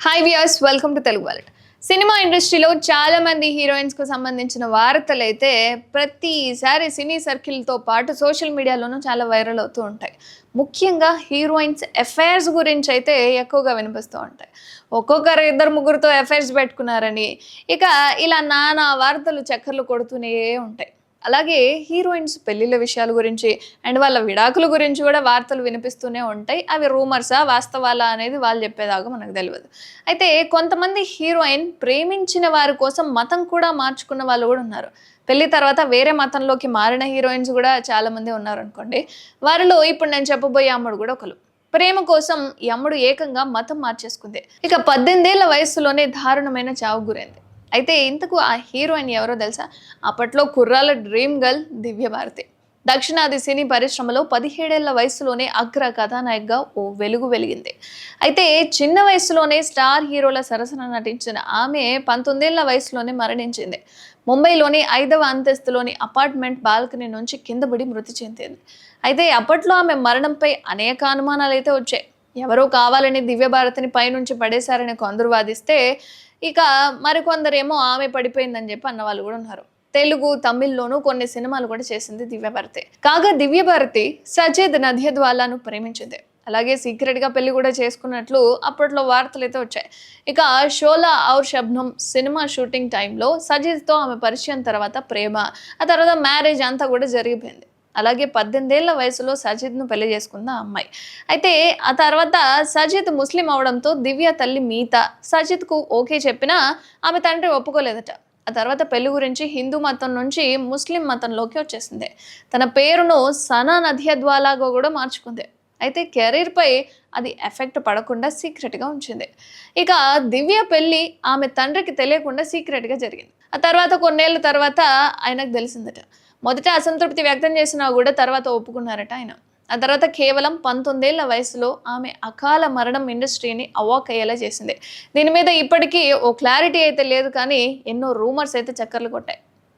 Hi viewers, welcome to Telugu wallet. Cinema ఇండస్ట్రీలో చాలా మంది హీరోయిన్స్కు సంబంధించిన వార్తలు అయితే ప్రతిసారి సినీ సర్కిల్తో పాటు సోషల్ మీడియాలోనూ చాలా వైరల్ అవుతూ ఉంటాయి. ముఖ్యంగా హీరోయిన్స్ ఎఫైర్స్ గురించి అయితే ఎక్కువగా వినిపిస్తూ ఉంటాయి. ఒక్కొక్కరు ఇద్దరు ముగ్గురితో ఎఫైర్స్ పెట్టుకున్నారని ఇక ఇలా నానా వార్తలు చక్కర్లు కొడుతూనే ఉంటాయి. అలాగే హీరోయిన్స్ పెళ్ళిళ్ళ విషయాల గురించి అండ్ వాళ్ళ విడాకుల గురించి కూడా వార్తలు వినిపిస్తూనే ఉంటాయి. అవి రూమర్సా వాస్తవాలా అనేది వాళ్ళు చెప్పేదాకా మనకు తెలియదు. అయితే కొంతమంది హీరోయిన్ ప్రేమించిన వారి కోసం మతం కూడా మార్చుకున్న వాళ్ళు కూడా ఉన్నారు. పెళ్లి తర్వాత వేరే మతంలోకి మారిన హీరోయిన్స్ కూడా చాలామంది ఉన్నారనుకోండి. వారిలో ఇప్పుడు నేను చెప్పబోయే అమ్ముడు కూడా ఒకరు. ప్రేమ కోసం ఈ అమ్ముడు ఏకంగా మతం మార్చేసుకుంది. ఇక 18 ఏళ్ల వయస్సులోనే దారుణమైన చావుకు గురైంది. అయితే ఇంతకు ఆ హీరోయిన్ ఎవరో తెలుసా? అప్పట్లో కుర్రాల డ్రీమ్ గర్ల్ దివ్యభారతి. దక్షిణాది సినీ పరిశ్రమలో 17 ఏళ్ల వయసులోనే అగ్ర కథానాయికగా ఓ వెలుగు వెలిగింది. అయితే చిన్న వయసులోనే స్టార్ హీరోల సరసన నటించిన ఆమె 19 ఏళ్ల వయసులోనే మరణించింది. ముంబైలోని 5వ అంతస్తులోని అపార్ట్మెంట్ బాల్కనీ నుంచి కిందపడి మృతి చెందింది. అయితే అప్పట్లో ఆమె మరణంపై అనేక అనుమానాలు అయితే వచ్చాయి. ఎవరో కావాలని దివ్యభారతిని పైనుంచి పడేశారని కొందరు వాదిస్తే, ఇక మరికొందరేమో ఆమె పడిపోయిందని చెప్పి అన్నవాళ్ళు కూడా ఉన్నారు. తెలుగు, తమిళ్లోనూ కొన్ని సినిమాలు కూడా చేసింది దివ్యభారతి. కాగా దివ్యభారతి సజేద్ నదియద్వాలాను ప్రేమించింది. అలాగే సీక్రెట్ గా పెళ్లి కూడా చేసుకున్నట్లు అప్పట్లో వార్తలు అయితే వచ్చాయి. ఇక షోలా ఔర్ శబ్నం సినిమా షూటింగ్ టైంలో సజీద్తో ఆమె పరిచయం తర్వాత ప్రేమ, ఆ తర్వాత మ్యారేజ్ అంతా కూడా జరిగిపోయింది. అలాగే 18 ఏళ్ల వయసులో సజిద్ను పెళ్లి చేసుకుంది ఆ అమ్మాయి. అయితే ఆ తర్వాత సజిద్ ముస్లిం అవడంతో దివ్య తల్లి మీతా సజిద్కు ఓకే చెప్పినా ఆమె తండ్రి ఒప్పుకోలేదట. ఆ తర్వాత పెళ్లి గురించి హిందూ మతం నుంచి ముస్లిం మతంలోకి వచ్చేసింది. తన పేరును సనా నదియద్వాలాగా కూడా మార్చుకుంది. అయితే కెరీర్పై అది ఎఫెక్ట్ పడకుండా సీక్రెట్గా ఉంచింది. ఇక దివ్య పెళ్లి ఆమె తండ్రికి తెలియకుండా సీక్రెట్గా జరిగింది. ఆ తర్వాత కొన్నేళ్ల తర్వాత ఆయనకు తెలిసిందట. మొదట అసంతృప్తి వ్యక్తం చేసినా కూడా తర్వాత ఒప్పుకున్నారట ఆయన. ఆ తర్వాత కేవలం 19 ఏళ్ల వయసులో ఆమె అకాల మరణం ఇండస్ట్రీని అవాక్ అయ్యేలా చేసింది. దీని మీద ఇప్పటికీ ఓ క్లారిటీ అయితే లేదు, కానీ ఎన్నో రూమర్స్ అయితే చక్కర్లు కొట్టాయి.